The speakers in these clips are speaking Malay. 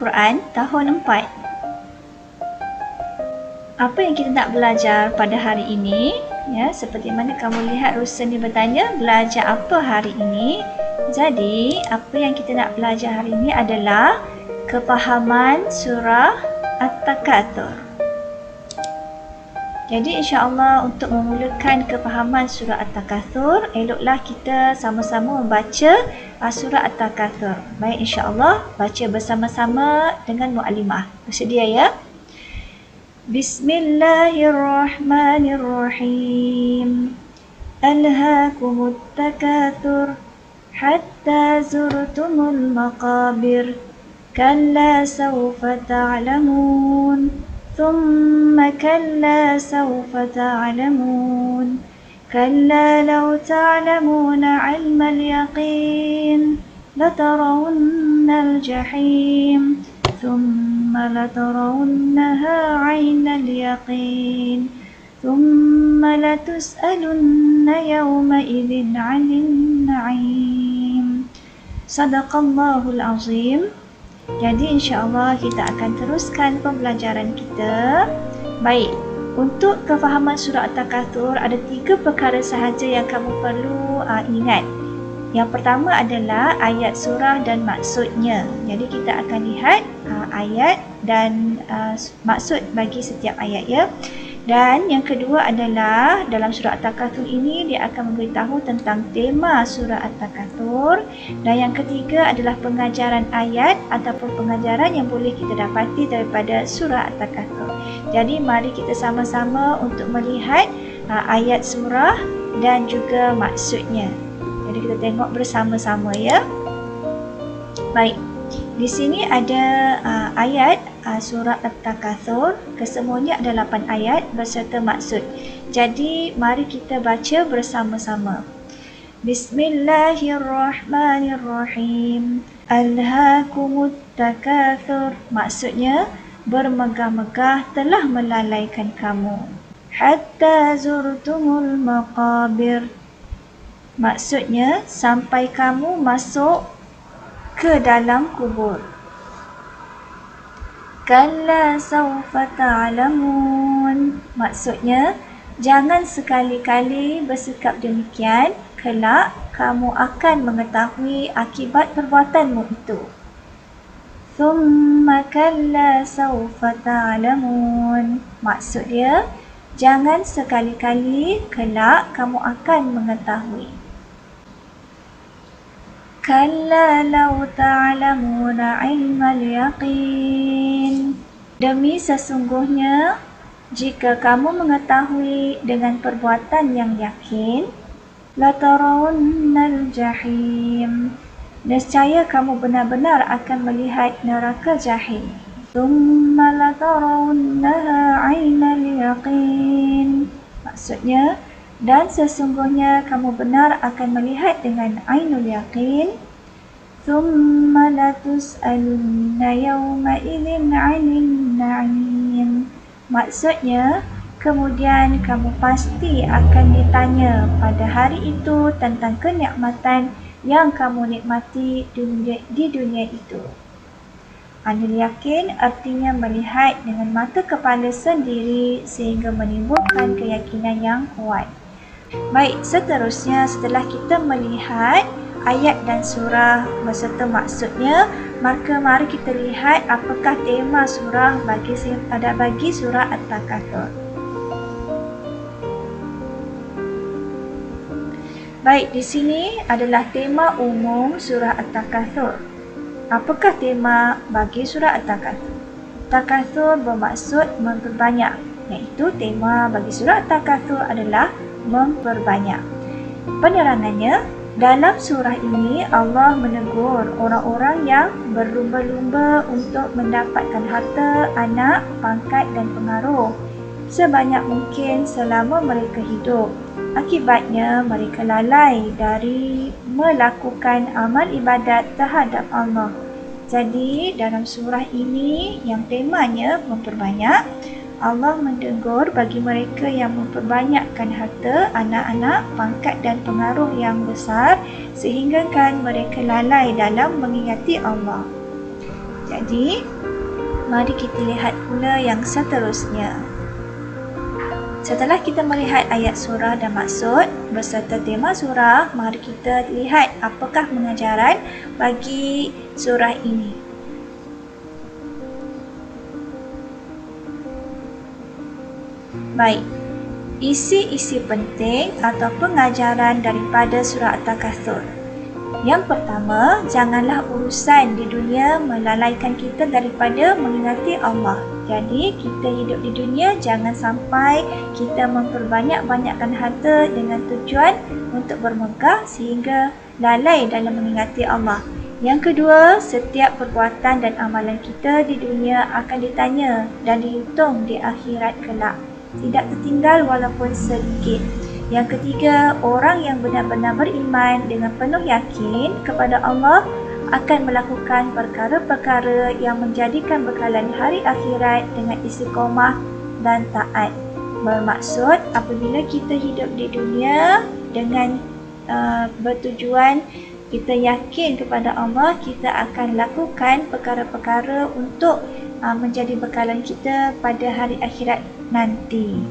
Quran tahun 4. Apa yang kita nak belajar pada hari ini? Ya, seperti mana kamu lihat Rusani bertanya, belajar apa hari ini? Jadi, apa yang kita nak belajar hari ini adalah kepahaman surah At-Takatsur. Jadi insya-Allah untuk memulakan kepahaman surah At-Takatsur, eloklah kita sama-sama membaca surah At-Takatsur. Baik, insya-Allah baca bersama-sama dengan muallimah. Bersedia ya? Bismillahirrahmanirrahim. Alhaakumut takatsur hatta zurtumul maqabir. Kalla sawfa ta'lamun. ثم كلا سوف تعلمون كلا لو تعلمون علم اليقين لترون الجحيم ثم لترونها عين اليقين ثم لتسألن يومئذ عن النعيم صدق الله العظيم. Jadi insya-Allah kita akan teruskan pembelajaran kita. Baik, untuk kefahaman surah At-Takatsur ada 3 perkara sahaja yang kamu perlu ingat. Yang pertama adalah ayat surah dan maksudnya. Jadi kita akan lihat ayat dan maksud bagi setiap ayat ya. Dan yang kedua adalah dalam surah At-Takatsur ini dia akan memberitahu tentang tema surah At-Takatsur. Dan yang ketiga adalah pengajaran ayat ataupun pengajaran yang boleh kita dapati daripada surah At-Takatsur. Jadi mari kita sama-sama untuk melihat ayat surah dan juga maksudnya. Jadi kita tengok bersama-sama ya. Baik. Di sini ada ayat surah At-Takatsur. Kesemuanya ada 8 ayat berserta maksud. Jadi mari kita baca bersama-sama. Bismillahirrahmanirrahim. Alhaakumut takatsur. Maksudnya bermegah-megah telah melalaikan kamu. Hatta zurtumul maqabir. Maksudnya sampai kamu masuk ke dalam kubur. Kalla sawfa ta'lamun. Maksudnya, jangan sekali-kali bersikap demikian, kelak kamu akan mengetahui akibat perbuatanmu itu. Thumma kalla sawfa ta'lamun. Maksudnya, jangan sekali-kali kelak kamu akan mengetahui. Kalla law ta'lamuna ilmal yaqin. Demi sesungguhnya, jika kamu mengetahui dengan perbuatan yang yakin, latarawunnal jahim. Nescaya kamu benar-benar akan melihat neraka jahim. Thumma latarawunnaha aynal yaqin. Maksudnya, dan sesungguhnya kamu benar akan melihat dengan ainul yaqin. Thumma latus'alunna yawma idzin 'anil na'im. Maksudnya, kemudian kamu pasti akan ditanya pada hari itu tentang kenikmatan yang kamu nikmati di dunia itu. Ainul yaqin artinya melihat dengan mata kepala sendiri sehingga menimbulkan keyakinan yang kuat. Baik, seterusnya setelah kita melihat ayat dan surah beserta maksudnya, maka mari kita lihat apakah tema surah bagi surah At-Takatsur. Baik, di sini adalah tema umum surah At-Takatsur. Apakah tema bagi surah At-Takatsur? Takatsur bermaksud memperbanyak, iaitu tema bagi surah At-Takatsur adalah memperbanyak. Penerangannya, dalam surah ini Allah menegur orang-orang yang berlumba-lumba untuk mendapatkan harta, anak, pangkat dan pengaruh sebanyak mungkin selama mereka hidup. Akibatnya mereka lalai dari melakukan amal ibadat terhadap Allah. Jadi dalam surah ini yang temanya memperbanyak, Allah mendegur bagi mereka yang memperbanyakkan harta, anak-anak, pangkat dan pengaruh yang besar sehinggakan mereka lalai dalam mengingati Allah. Jadi, mari kita lihat pula yang seterusnya. Setelah kita melihat ayat surah dan maksud beserta tema surah, mari kita lihat apakah pengajaran bagi surah ini. Baik, isi-isi penting atau pengajaran daripada surah At-Takatsur. Yang pertama, janganlah urusan di dunia melalaikan kita daripada mengingati Allah. Jadi, kita hidup di dunia jangan sampai kita memperbanyak-banyakkan harta dengan tujuan untuk bermegah sehingga lalai dalam mengingati Allah. Yang kedua, setiap perbuatan dan amalan kita di dunia akan ditanya dan dihitung di akhirat kelak. Tidak tertinggal walaupun sedikit. Yang ketiga, orang yang benar-benar beriman dengan penuh yakin kepada Allah akan melakukan perkara-perkara yang menjadikan bekalan hari akhirat dengan istiqomah dan taat. Bermaksud, apabila kita hidup di dunia dengan bertujuan kita yakin kepada Allah, kita akan lakukan perkara-perkara untuk menjadi bekalan kita pada hari akhirat nanti.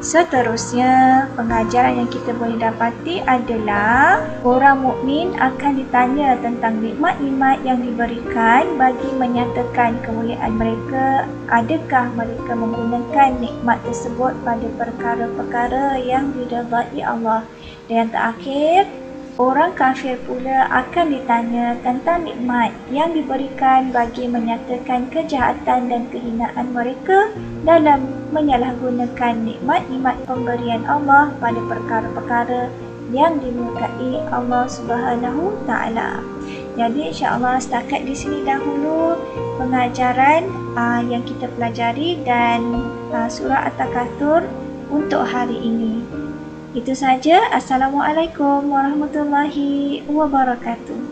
Seterusnya, pengajaran yang kita boleh dapati adalah orang mukmin akan ditanya tentang nikmat-nikmat yang diberikan bagi menyatakan kemuliaan mereka. Adakah mereka menggunakan nikmat tersebut pada perkara-perkara yang diridai Allah? Dan yang terakhir, orang kafir pula akan ditanya tentang nikmat yang diberikan bagi menyatakan kejahatan dan kehinaan mereka dalam menyalahgunakan nikmat-nikmat pemberian Allah pada perkara-perkara yang dimurkai Allah Subhanahu Taala. Jadi insya-Allah setakat di sini dahulu pengajaran yang kita pelajari dan surah At-Takatsur untuk hari ini. Itu saja. Assalamualaikum warahmatullahi wabarakatuh.